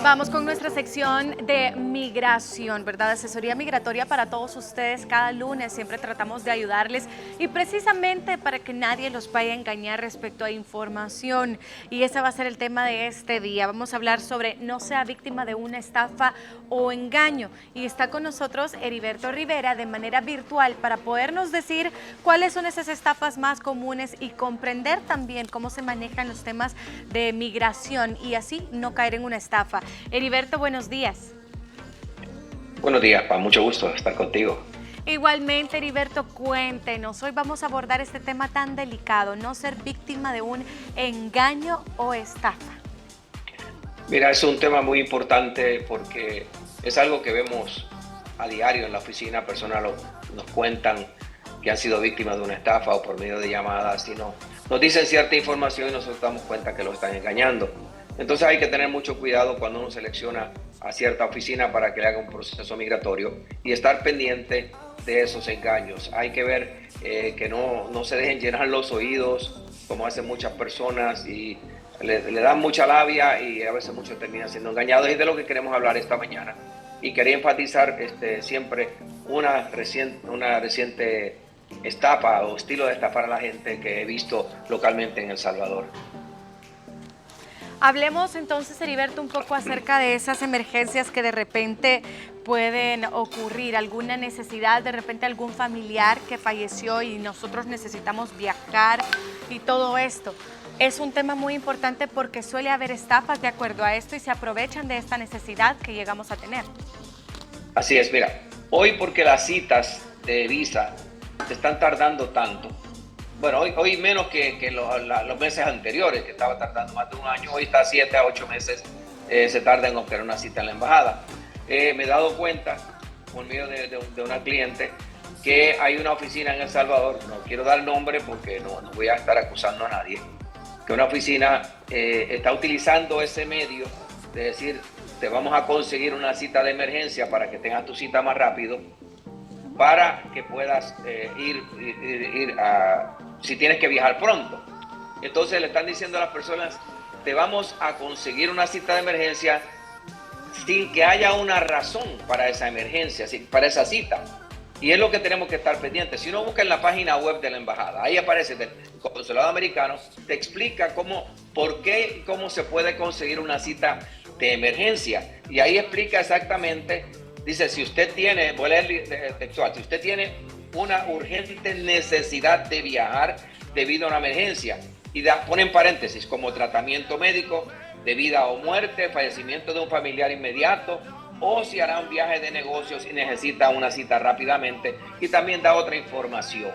Vamos con nuestra sección de migración, ¿verdad? Asesoría migratoria para todos ustedes. Cada lunes siempre tratamos de ayudarles y precisamente para que nadie los vaya a engañar respecto a información. Y ese va a ser el tema de este día. Vamos a hablar sobre no sea víctima de una estafa o engaño. Y está con nosotros Heriberto Rivera de manera virtual para podernos decir cuáles son esas estafas más comunes y comprender también cómo se manejan los temas de migración y así no caer en una estafa. Heriberto, buenos días. Buenos días, pa, mucho gusto estar contigo. Igualmente, Heriberto, cuéntenos. Hoy vamos a abordar este tema tan delicado, no ser víctima de un engaño o estafa. Mira, es un tema muy importante porque es algo que vemos a diario en la oficina. Personas nos cuentan que han sido víctimas de una estafa o por medio de llamadas y nos dicen cierta información y nosotros damos cuenta que lo están engañando. Entonces hay que tener mucho cuidado cuando uno selecciona a cierta oficina para que le haga un proceso migratorio y estar pendiente de esos engaños. Hay que ver que no se dejen llenar los oídos como hacen muchas personas y le dan mucha labia y a veces muchos terminan siendo engañados, y de lo que queremos hablar esta mañana. Y quería enfatizar siempre una reciente estafa o estilo de estafar a la gente que he visto localmente en El Salvador. Hablemos entonces, Heriberto, un poco acerca de esas emergencias que de repente pueden ocurrir, alguna necesidad, de repente algún familiar que falleció y nosotros necesitamos viajar y todo esto. Es un tema muy importante porque suele haber estafas de acuerdo a esto y se aprovechan de esta necesidad que llegamos a tener. Así es, mira, hoy porque las citas de visa se están tardando tanto. Bueno, hoy menos que los meses anteriores, que estaba tardando más de un año. Hoy está 7 a 8 meses, se tarda en obtener una cita en la embajada. Me he dado cuenta, por medio de una cliente, que hay una oficina en El Salvador, no quiero dar nombre porque no voy a estar acusando a nadie, que una oficina está utilizando ese medio de decir, te vamos a conseguir una cita de emergencia para que tengas tu cita más rápido, para que puedas ir a, si tienes que viajar pronto. Entonces le están diciendo a las personas, te vamos a conseguir una cita de emergencia sin que haya una razón para esa emergencia, para esa cita. Y es lo que tenemos que estar pendientes. Si uno busca en la página web de la embajada, ahí aparece el consulado americano, te explica por qué y cómo se puede conseguir una cita de emergencia. Y ahí explica exactamente. Dice, si usted tiene, voy a leer textual, si usted tiene una urgente necesidad de viajar debido a una emergencia, y pone en paréntesis, como tratamiento médico, de vida o muerte, fallecimiento de un familiar inmediato, o si hará un viaje de negocios y necesita una cita rápidamente, y también da otra información.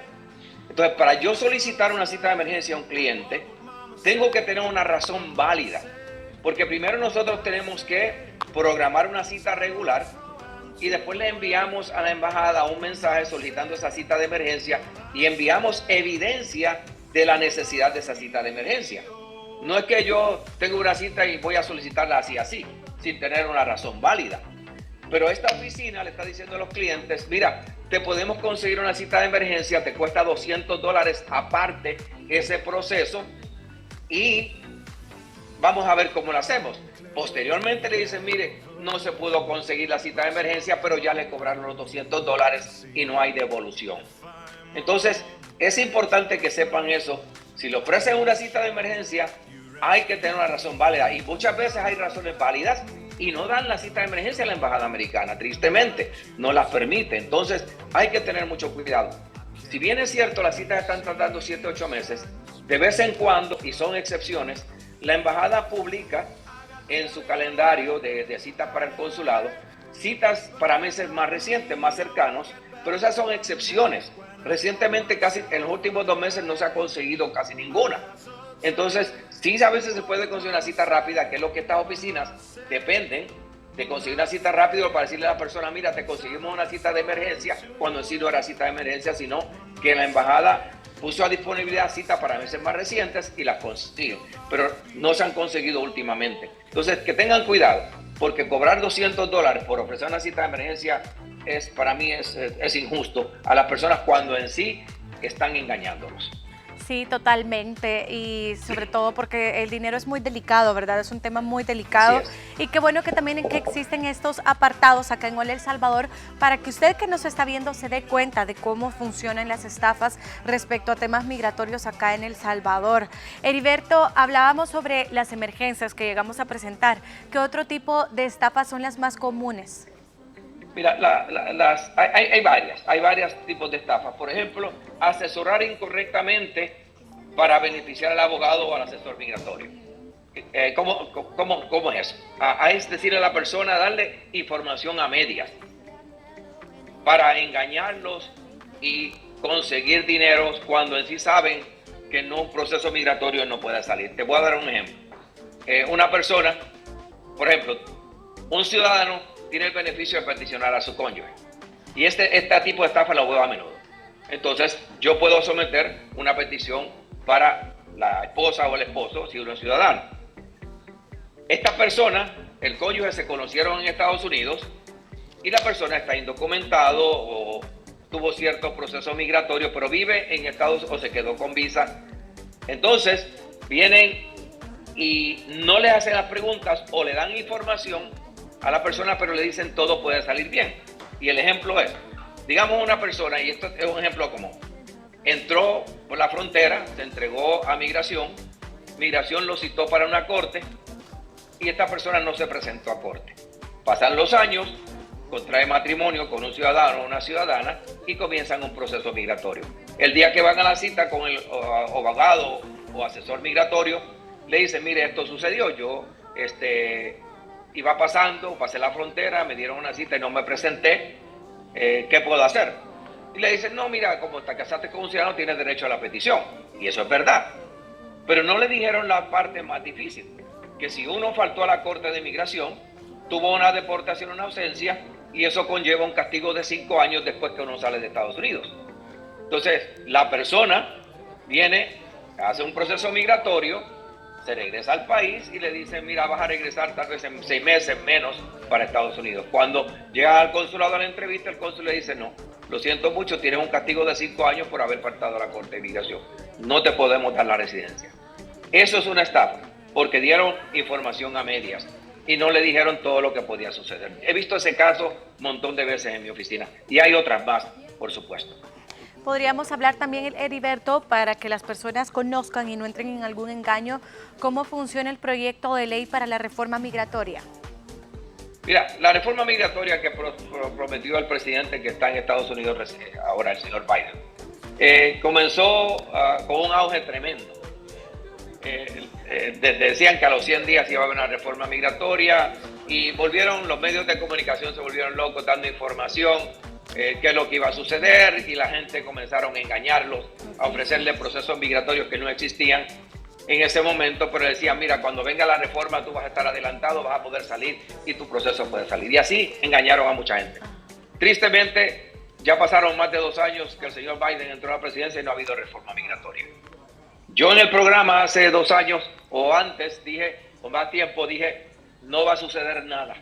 Entonces, para yo solicitar una cita de emergencia a un cliente, tengo que tener una razón válida, porque primero nosotros tenemos que programar una cita regular, y después le enviamos a la embajada un mensaje solicitando esa cita de emergencia y enviamos evidencia de la necesidad de esa cita de emergencia. No es que yo tengo una cita y voy a solicitarla así, sin tener una razón válida. Pero esta oficina le está diciendo a los clientes, mira, te podemos conseguir una cita de emergencia, te cuesta $200 aparte ese proceso y vamos a ver cómo lo hacemos. Posteriormente le dicen, mire, no se pudo conseguir la cita de emergencia, pero ya le cobraron los $200 y no hay devolución. Entonces, es importante que sepan eso. Si le ofrecen una cita de emergencia, hay que tener una razón válida. Y muchas veces hay razones válidas y no dan la cita de emergencia a la embajada americana. Tristemente, no las permite. Entonces, hay que tener mucho cuidado. Si bien es cierto, las citas están tardando 7 o 8 meses, de vez en cuando, y son excepciones, la embajada publica en su calendario de citas para el consulado, citas para meses más recientes, más cercanos, pero esas son excepciones. Recientemente, casi en los últimos 2 meses, no se ha conseguido casi ninguna. Entonces, sí, a veces se puede conseguir una cita rápida, que es lo que estas oficinas dependen de conseguir una cita rápida para decirle a la persona, mira, te conseguimos una cita de emergencia, cuando en sí no era cita de emergencia, sino que la embajada puso a disponibilidad cita para meses más recientes y las consiguen, pero no se han conseguido últimamente. Entonces, que tengan cuidado, porque cobrar $200 por ofrecer una cita de emergencia para mí es injusto a las personas cuando en sí están engañándolos. Sí, totalmente, y sobre todo porque el dinero es muy delicado, ¿verdad? Es un tema muy delicado y qué bueno que también que existen estos apartados acá en Hola El Salvador para que usted que nos está viendo se dé cuenta de cómo funcionan las estafas respecto a temas migratorios acá en El Salvador. Heriberto, hablábamos sobre las emergencias que llegamos a presentar. ¿Qué otro tipo de estafas son las más comunes? Mira, hay varios tipos de estafas. Por ejemplo, asesorar incorrectamente para beneficiar al abogado o al asesor migratorio. ¿Cómo es eso? Es decirle a la persona, darle información a medias para engañarlos y conseguir dinero cuando en sí saben que en un proceso migratorio no puede salir. Te voy a dar un ejemplo. Una persona, por ejemplo, un ciudadano tiene el beneficio de peticionar a su cónyuge. Y este tipo de estafa lo veo a menudo. Entonces, yo puedo someter una petición para la esposa o el esposo, si uno es ciudadano. Esta persona, el cónyuge, se conocieron en Estados Unidos y la persona está indocumentado o tuvo cierto proceso migratorio, pero vive en Estados Unidos o se quedó con visa. Entonces, vienen y no le hacen las preguntas o le dan información a la persona, pero le dicen todo puede salir bien. Y el ejemplo es, digamos una persona, y esto es un ejemplo común, entró por la frontera, se entregó a migración, migración lo citó para una corte y esta persona no se presentó a corte. Pasan los años, contrae matrimonio con un ciudadano o una ciudadana y comienzan un proceso migratorio. El día que van a la cita con el abogado o asesor migratorio, le dicen, mire, esto sucedió, yo iba pasando, pasé la frontera, me dieron una cita y no me presenté, ¿qué puedo hacer? Y le dicen, no, mira, como te casaste con un ciudadano, tienes derecho a la petición. Y eso es verdad. Pero no le dijeron la parte más difícil, que si uno faltó a la Corte de Migración, tuvo una deportación, una ausencia, y eso conlleva un castigo de 5 años después que uno sale de Estados Unidos. Entonces, la persona viene, hace un proceso migratorio, se regresa al país y le dicen, mira, vas a regresar tal vez en 6 meses menos para Estados Unidos. Cuando llega al consulado a la entrevista, el cónsul le dice, no, lo siento mucho, tienes un castigo de 5 años por haber faltado a la Corte de Migración. No te podemos dar la residencia. Eso es una estafa, porque dieron información a medias y no le dijeron todo lo que podía suceder. He visto ese caso un montón de veces en mi oficina y hay otras más, por supuesto. Podríamos hablar también, Heriberto, para que las personas conozcan y no entren en algún engaño, cómo funciona el proyecto de ley para la reforma migratoria. Mira, la reforma migratoria que prometió el presidente que está en Estados Unidos ahora, el señor Biden, comenzó con un auge tremendo. Decían que a los 100 días iba a haber una reforma migratoria y los medios de comunicación se volvieron locos dando información. Qué es lo que iba a suceder y la gente comenzaron a engañarlos, a ofrecerle procesos migratorios que no existían en ese momento, pero decían, mira, cuando venga la reforma tú vas a estar adelantado, vas a poder salir y tu proceso puede salir. Y así engañaron a mucha gente. Tristemente, ya pasaron más de 2 años que el señor Biden entró a la presidencia y no ha habido reforma migratoria. Yo en el programa hace 2 años o antes dije, con más tiempo dije, no va a suceder nada.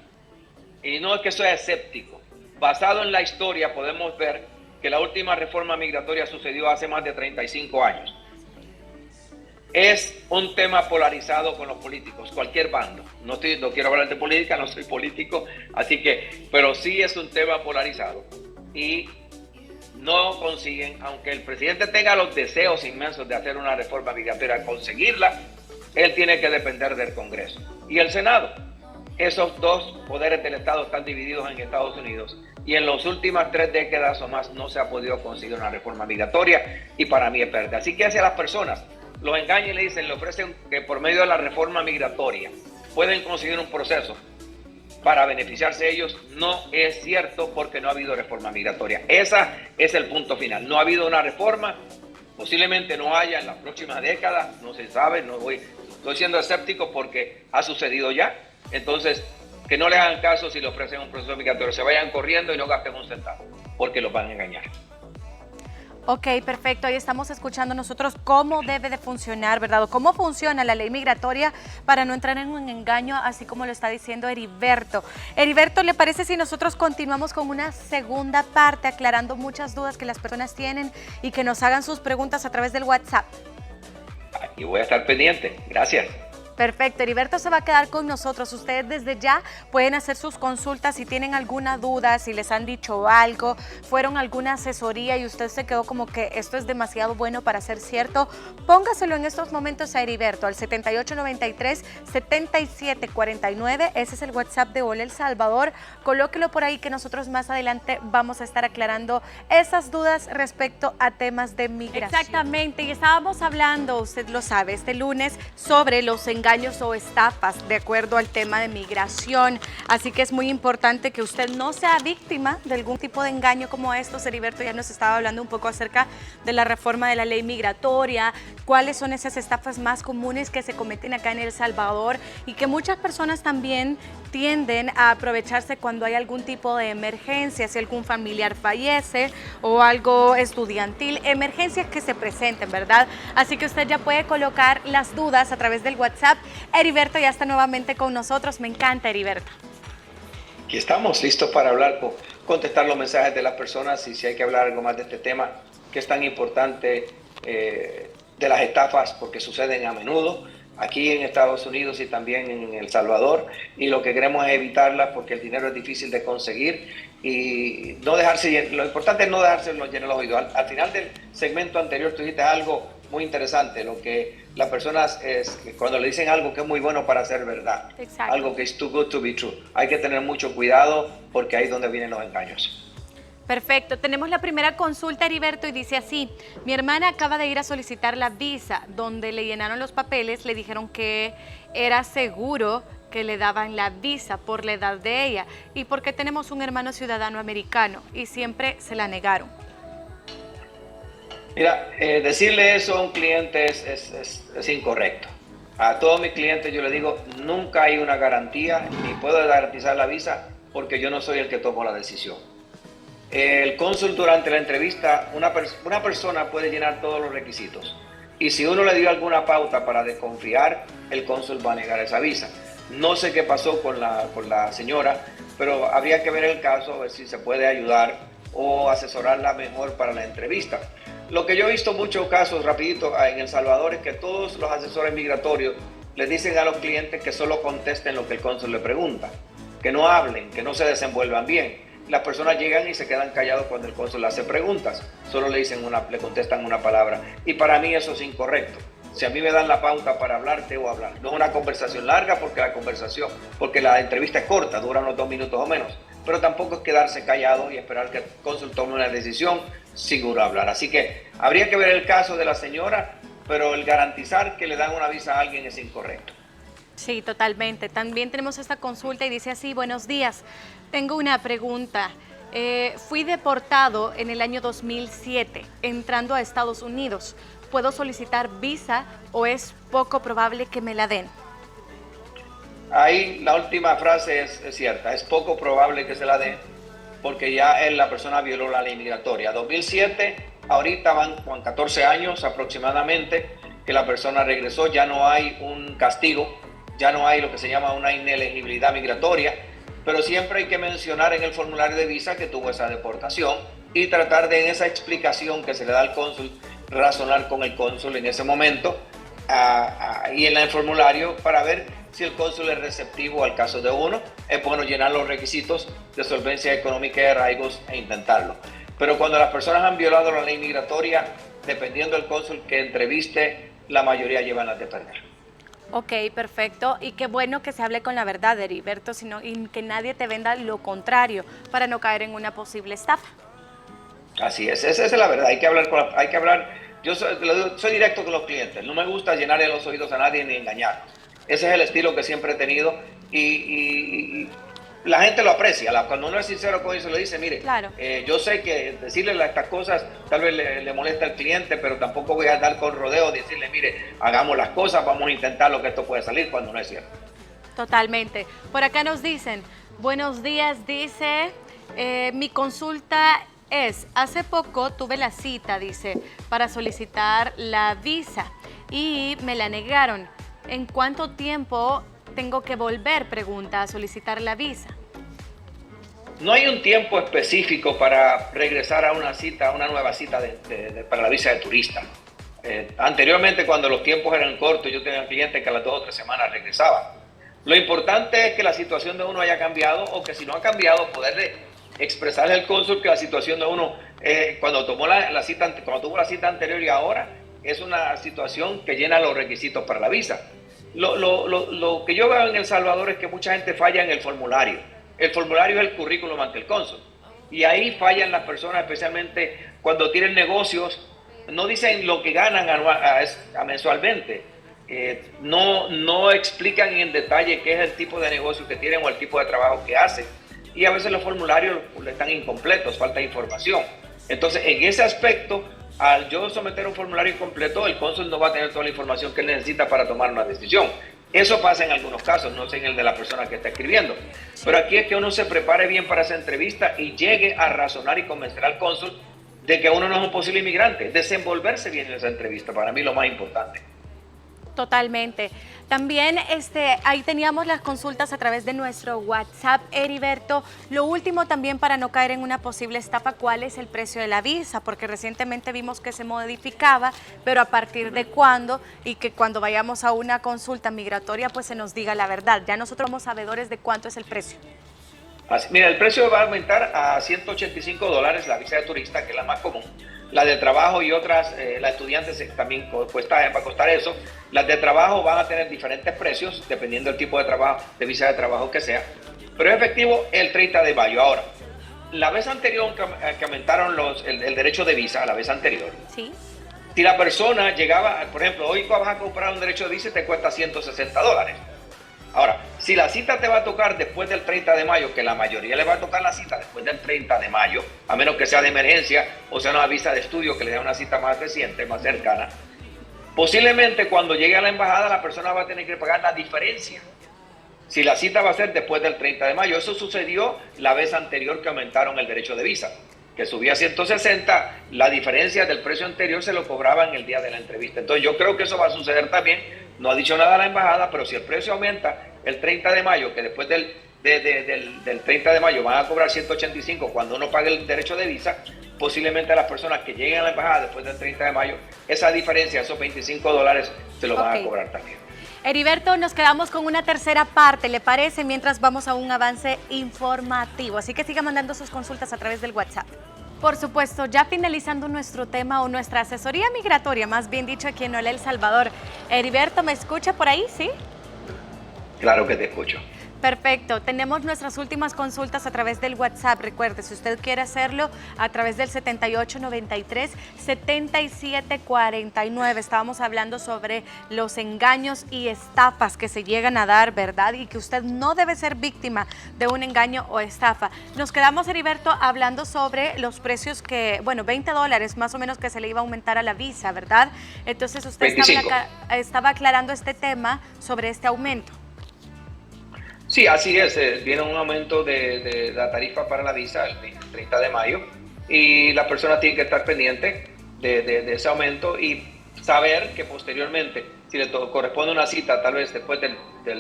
Y no es que soy escéptico. Basado en la historia podemos ver que la última reforma migratoria sucedió hace más de 35 años. Es un tema polarizado con los políticos, cualquier bando. No quiero hablar de política, no soy político, pero sí es un tema polarizado. Y no consiguen, aunque el presidente tenga los deseos inmensos de hacer una reforma migratoria, conseguirla, él tiene que depender del Congreso y el Senado. Esos dos poderes del Estado están divididos en Estados Unidos y en las últimas 3 décadas o más no se ha podido conseguir una reforma migratoria y para mí es pérdida. Así que hacia las personas los engañan y le dicen, le ofrecen que por medio de la reforma migratoria pueden conseguir un proceso para beneficiarse ellos, no es cierto porque no ha habido reforma migratoria. Ese es el punto final. No ha habido una reforma, posiblemente no haya en las próximas décadas, no se sabe, estoy siendo escéptico porque ha sucedido ya. Entonces, que no le hagan caso si le ofrecen un proceso migratorio, se vayan corriendo y no gasten un centavo, porque los van a engañar. Ok, perfecto. Ahí estamos escuchando nosotros cómo debe de funcionar, ¿verdad? O cómo funciona la ley migratoria para no entrar en un engaño, así como lo está diciendo Heriberto. Heriberto, ¿le parece si nosotros continuamos con una segunda parte, aclarando muchas dudas que las personas tienen y que nos hagan sus preguntas a través del WhatsApp? Aquí voy a estar pendiente. Gracias. Perfecto, Heriberto se va a quedar con nosotros. Ustedes desde ya pueden hacer sus consultas si tienen alguna duda, si les han dicho algo, fueron a alguna asesoría y usted se quedó como que esto es demasiado bueno para ser cierto. Póngaselo en estos momentos a Heriberto al 7893-7749. Ese es el WhatsApp de Hola El Salvador. Colóquelo por ahí que nosotros más adelante vamos a estar aclarando esas dudas respecto a temas de migración. Exactamente, y estábamos hablando, usted lo sabe, este lunes sobre los engaños o estafas de acuerdo al tema de migración, así que es muy importante que usted no sea víctima de algún tipo de engaño como estos. Heriberto ya nos estaba hablando un poco acerca de la reforma de la ley migratoria, cuáles son esas estafas más comunes que se cometen acá en El Salvador y que muchas personas también tienden a aprovecharse cuando hay algún tipo de emergencia, si algún familiar fallece o algo estudiantil, emergencias que se presenten, ¿verdad? Así que usted ya puede colocar las dudas a través del WhatsApp. Heriberto ya está nuevamente con nosotros. Me encanta, Heriberto. Aquí estamos listos para hablar, contestar los mensajes de las personas y si hay que hablar algo más de este tema que es tan importante de las estafas porque suceden a menudo aquí en Estados Unidos y también en El Salvador, y lo que queremos es evitarlas porque el dinero es difícil de conseguir y no dejarse, lo importante es no dejarse llenar los oídos. Al final del segmento anterior tú dijiste algo muy interesante, lo que las personas es cuando le dicen algo que es muy bueno para ser verdad. Exacto. Algo que es too good to be true. Hay que tener mucho cuidado porque ahí es donde vienen los engaños. Perfecto, tenemos la primera consulta, Heriberto, y dice así: mi hermana acaba de ir a solicitar la visa, donde le llenaron los papeles, le dijeron que era seguro que le daban la visa por la edad de ella y porque tenemos un hermano ciudadano americano y siempre se la negaron. Mira, decirle eso a un cliente es incorrecto. A todos mis clientes yo les digo, nunca hay una garantía, ni puedo garantizar la visa porque yo no soy el que tomo la decisión. El cónsul durante la entrevista, una persona puede llenar todos los requisitos y si uno le dio alguna pauta para desconfiar, el cónsul va a negar esa visa. No sé qué pasó con la señora, pero habría que ver el caso, a ver si se puede ayudar o asesorarla mejor para la entrevista. Lo que yo he visto muchos casos, rapidito, en El Salvador, es que todos los asesores migratorios les dicen a los clientes que solo contesten lo que el cónsul le pregunta, que no hablen, que no se desenvuelvan bien. Las personas llegan y se quedan callados cuando el cónsul le hace preguntas, solo le contestan una palabra. Y para mí eso es incorrecto. Si a mí me dan la pauta para hablar, debo hablar. No es una conversación larga porque la entrevista es corta, dura unos 2 minutos o menos. Pero tampoco es quedarse callado y esperar que el cónsul tome una decisión sin uno hablar. Así que habría que ver el caso de la señora, pero el garantizar que le dan una visa a alguien es incorrecto. Sí, totalmente. También tenemos esta consulta y dice así: buenos días, tengo una pregunta. Fui deportado en el año 2007, entrando a Estados Unidos. ¿Puedo solicitar visa o es poco probable que me la den? Ahí la última frase es cierta, es poco probable que se la den porque ya la persona violó la ley migratoria. 2007, ahorita van 14 años aproximadamente que la persona regresó, ya no hay un castigo, ya no hay lo que se llama una inelegibilidad migratoria, pero siempre hay que mencionar en el formulario de visa que tuvo esa deportación y tratar de en esa explicación que se le da al cónsul, razonar con el cónsul en ese momento y en el formulario para ver si el cónsul es receptivo al caso de uno. Es bueno llenar los requisitos de solvencia económica y de arraigos e intentarlo. Pero cuando las personas han violado la ley migratoria, dependiendo del cónsul que entreviste, la mayoría llevan las de perder. Ok, perfecto. Y qué bueno que se hable con la verdad, Heriberto, y que nadie te venda lo contrario para no caer en una posible estafa. Así es, esa es la verdad. Hay que hablar. Yo soy directo con los clientes. No me gusta llenarle los oídos a nadie ni engañarlos. Ese es el estilo que siempre he tenido y la gente lo aprecia. Cuando uno es sincero con eso, le dice, mire, claro. Yo sé que decirle estas cosas tal vez le molesta al cliente, pero tampoco voy a dar con rodeo decirle, mire, hagamos las cosas, vamos a intentar lo que esto puede salir cuando no es cierto. Totalmente. Por acá nos dicen, buenos días, dice, mi consulta hace poco tuve la cita, dice, para solicitar la visa y me la negaron. ¿En cuánto tiempo tengo que volver, pregunta, a solicitar la visa? No hay un tiempo específico para regresar a una cita, a una nueva cita para la visa de turista. Anteriormente, cuando los tiempos eran cortos, yo tenía clientes que a las 2 o 3 semanas regresaban. Lo importante es que la situación de uno haya cambiado, o que si no ha cambiado, poderle expresarle al cónsul que la situación de uno, cuando tuvo la cita anterior y ahora, es una situación que llena los requisitos para la visa. Lo que yo veo en El Salvador es que mucha gente falla en el formulario. El formulario es el currículum ante el cónsul. Y ahí fallan las personas, especialmente cuando tienen negocios. No dicen lo que ganan mensualmente. No explican en detalle qué es el tipo de negocio que tienen o el tipo de trabajo que hacen. Y a veces los formularios están incompletos, falta información. Entonces, en ese aspecto, al yo someter un formulario incompleto, el cónsul no va a tener toda la información que él necesita para tomar una decisión. Eso pasa en algunos casos, no sé en el de la persona que está escribiendo. Pero aquí es que uno se prepare bien para esa entrevista y llegue a razonar y convencer al cónsul de que uno no es un posible inmigrante. Desenvolverse bien en esa entrevista, para mí lo más importante. Totalmente. También ahí teníamos las consultas a través de nuestro WhatsApp, Heriberto. Lo último también, para no caer en una posible estafa, ¿cuál es el precio de la visa? Porque recientemente vimos que se modificaba, pero a partir de cuándo, y que cuando vayamos a una consulta migratoria pues se nos diga la verdad. Ya nosotros somos sabedores de cuánto es el precio. Mira, el precio va a aumentar a $185 la visa de turista, que es la más común. La de trabajo y otras, las estudiantes también va a costar eso. Las de trabajo van a tener diferentes precios, dependiendo del tipo de trabajo, de visa de trabajo que sea. Pero es efectivo el 30 de mayo. Ahora, la vez anterior que aumentaron el derecho de visa, la vez anterior. Sí. Si la persona llegaba, por ejemplo, hoy vas a comprar un derecho de visa y te cuesta $160. Ahora, si la cita te va a tocar después del 30 de mayo, que la mayoría le va a tocar la cita después del 30 de mayo, a menos que sea de emergencia o sea una visa de estudio que le dé una cita más reciente, más cercana, posiblemente cuando llegue a la embajada la persona va a tener que pagar la diferencia. Si la cita va a ser después del 30 de mayo, eso sucedió la vez anterior que aumentaron el derecho de visa, que subía a 160, la diferencia del precio anterior se lo cobraban el día de la entrevista. Entonces yo creo que eso va a suceder también. No ha dicho nada la embajada, pero si el precio aumenta el 30 de mayo, que después del 30 de mayo van a cobrar 185 cuando uno pague el derecho de visa, posiblemente las personas que lleguen a la embajada después del 30 de mayo, esa diferencia, esos $25, se lo van a cobrar también. Heriberto, nos quedamos con una tercera parte, ¿le parece? Mientras vamos a un avance informativo. Así que siga mandando sus consultas a través del WhatsApp. Por supuesto, ya finalizando nuestro tema, o nuestra asesoría migratoria, más bien dicho, aquí en Hola El Salvador. Heriberto, ¿me escucha por ahí? ¿Sí? Claro que te escucho. Perfecto, tenemos nuestras últimas consultas a través del WhatsApp. Recuerde, si usted quiere hacerlo a través del 7893-7749. Estábamos hablando sobre los engaños y estafas que se llegan a dar, ¿verdad? Y que usted no debe ser víctima de un engaño o estafa. Nos quedamos, Heriberto, hablando sobre los precios que, bueno, $20 más o menos que se le iba a aumentar a la visa, ¿verdad? Entonces usted estaba aclarando este tema sobre este aumento. Sí, así es. Viene un aumento de la tarifa para la visa el 30 de mayo y la persona tiene que estar pendiente de ese aumento y saber que posteriormente, si le corresponde una cita tal vez después del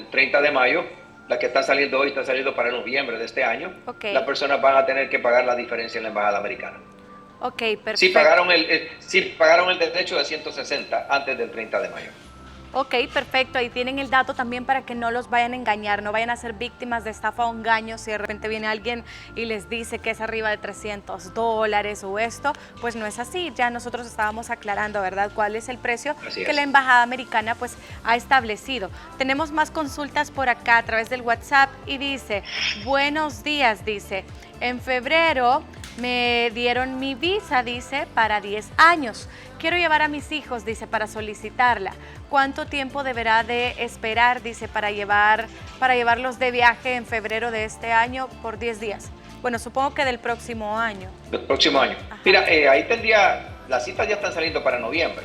30 de mayo, la que está saliendo hoy está saliendo para noviembre de este año, las personas van a tener que pagar la diferencia en la embajada americana. Ok, perfecto. Si pagaron el derecho de 160 antes del 30 de mayo. Ok, perfecto. Ahí tienen el dato también para que no los vayan a engañar, no vayan a ser víctimas de estafa o engaño. Si de repente viene alguien y les dice que es arriba de $300 o esto, pues no es así. Ya nosotros estábamos aclarando, ¿verdad?, cuál es el precio que la embajada americana pues ha establecido. Tenemos más consultas por acá a través del WhatsApp y dice, buenos días, dice, en febrero me dieron mi visa, dice, para 10 años. Quiero llevar a mis hijos, dice, para solicitarla. ¿Cuánto tiempo deberá de esperar, dice, para llevarlos de viaje en febrero de este año por 10 días? Bueno, supongo que del próximo año. Del próximo año. Ajá. Mira, ahí las citas ya están saliendo para noviembre.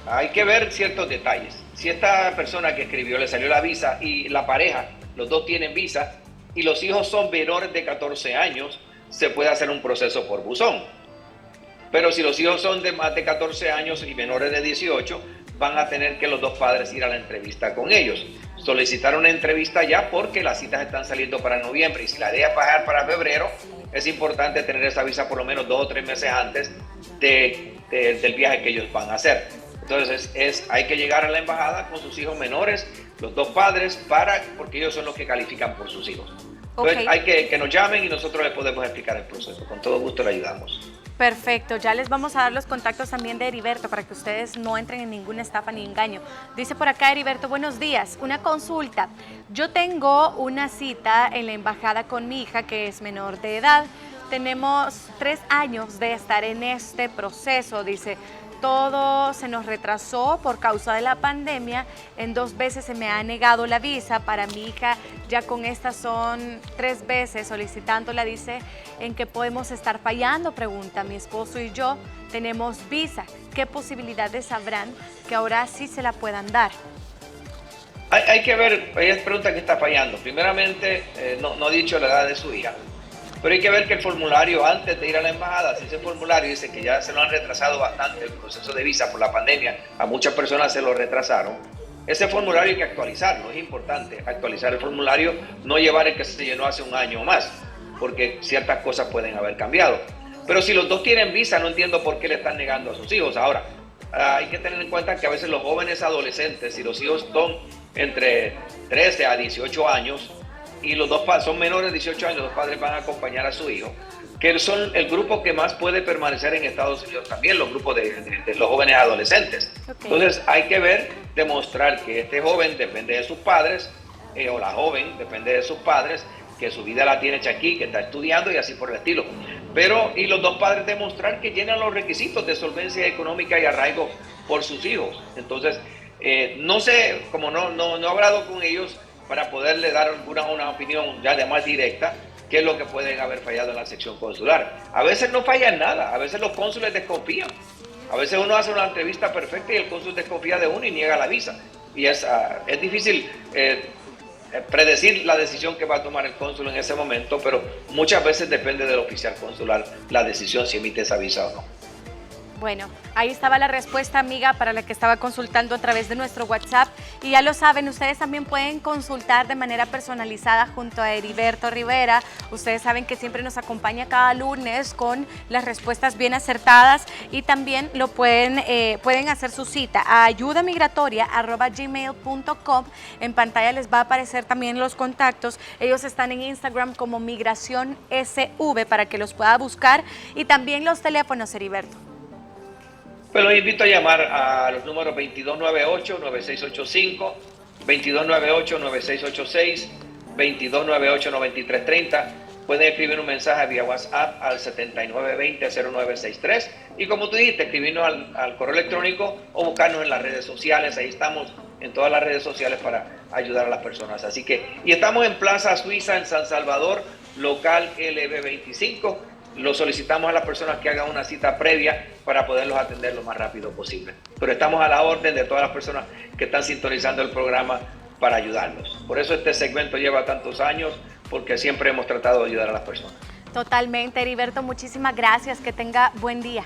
Hay que ver ciertos detalles. Si esta persona que escribió le salió la visa y la pareja, los dos tienen visa, y los hijos son menores de 14 años, se puede hacer un proceso por buzón. Pero si los hijos son de más de 14 años y menores de 18, van a tener que los dos padres ir a la entrevista con ellos. Solicitar una entrevista ya porque las citas están saliendo para noviembre y si la idea es bajar para febrero, es importante tener esa visa por lo menos 2 o 3 meses antes del viaje que ellos van a hacer. Entonces hay que llegar a la embajada con sus hijos menores, los dos padres, porque ellos son los que califican por sus hijos. Entonces hay que nos llamen y nosotros les podemos explicar el proceso. Con todo gusto le ayudamos. Perfecto, ya les vamos a dar los contactos también de Heriberto para que ustedes no entren en ninguna estafa ni engaño. Dice por acá Heriberto, buenos días, una consulta. Yo tengo una cita en la embajada con mi hija que es menor de edad. Tenemos 3 años de estar en este proceso, dice. Todo se nos retrasó por causa de la pandemia. En 2 veces se me ha negado la visa para mi hija. Ya con estas son 3 veces solicitándola. Dice, ¿en qué podemos estar fallando? Pregunta, mi esposo y yo tenemos visa. ¿Qué posibilidades habrán que ahora sí se la puedan dar? Hay que ver, ella pregunta qué está fallando. Primeramente, no ha dicho la edad de su hija. Pero hay que ver que el formulario, antes de ir a la embajada, si ese formulario dice que ya se lo han retrasado bastante el proceso de visa por la pandemia, a muchas personas se lo retrasaron, ese formulario hay que actualizarlo, es importante actualizar el formulario, no llevar el que se llenó hace 1 año o más, porque ciertas cosas pueden haber cambiado. Pero si los dos tienen visa, no entiendo por qué le están negando a sus hijos. Ahora, hay que tener en cuenta que a veces los jóvenes adolescentes, si los hijos son entre 13 a 18 años, y los dos son menores de 18 años, los padres van a acompañar a su hijo, que son el grupo que más puede permanecer en Estados Unidos también, los grupos de los jóvenes adolescentes. Okay. Entonces hay que demostrar que este joven depende de sus padres, o la joven depende de sus padres, que su vida la tiene hecha aquí, que está estudiando y así por el estilo. Y los dos padres demostrar que llenan los requisitos de solvencia económica y arraigo por sus hijos. Entonces, no sé, como no he hablado con ellos, para poderle dar una opinión ya de más directa, qué es lo que pueden haber fallado en la sección consular. A veces no falla nada, a veces los cónsules desconfían. A veces uno hace una entrevista perfecta y el cónsul desconfía de uno y niega la visa. Y es difícil predecir la decisión que va a tomar el cónsul en ese momento, pero muchas veces depende del oficial consular la decisión si emite esa visa o no. Bueno, ahí estaba la respuesta, amiga, para la que estaba consultando a través de nuestro WhatsApp. Y ya lo saben, ustedes también pueden consultar de manera personalizada junto a Heriberto Rivera. Ustedes saben que siempre nos acompaña cada lunes con las respuestas bien acertadas y también lo pueden hacer su cita a ayudamigratoria@gmail.com. En pantalla les va a aparecer también los contactos. Ellos están en Instagram como Migración SV para que los pueda buscar y también los teléfonos, Heriberto. Pues los invito a llamar a los números 2298-9685, 2298-9686, 2298-9330. Pueden escribir un mensaje vía WhatsApp al 7920-0963 y como tú dijiste, escribirnos al correo electrónico o buscarnos en las redes sociales. Ahí estamos en todas las redes sociales para ayudar a las personas. Y estamos en Plaza Suiza en San Salvador, local LB25. Lo solicitamos a las personas que hagan una cita previa para poderlos atender lo más rápido posible. Pero estamos a la orden de todas las personas que están sintonizando el programa para ayudarlos. Por eso este segmento lleva tantos años, porque siempre hemos tratado de ayudar a las personas. Totalmente, Heriberto, muchísimas gracias. Que tenga buen día.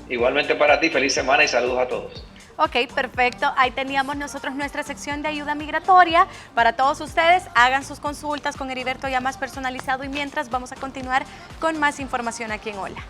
Igualmente para ti, feliz semana y saludos a todos. Ok, perfecto. Ahí teníamos nosotros nuestra sección de ayuda migratoria. Para todos ustedes, hagan sus consultas con Heriberto ya más personalizado y mientras vamos a continuar con más información aquí en Hola.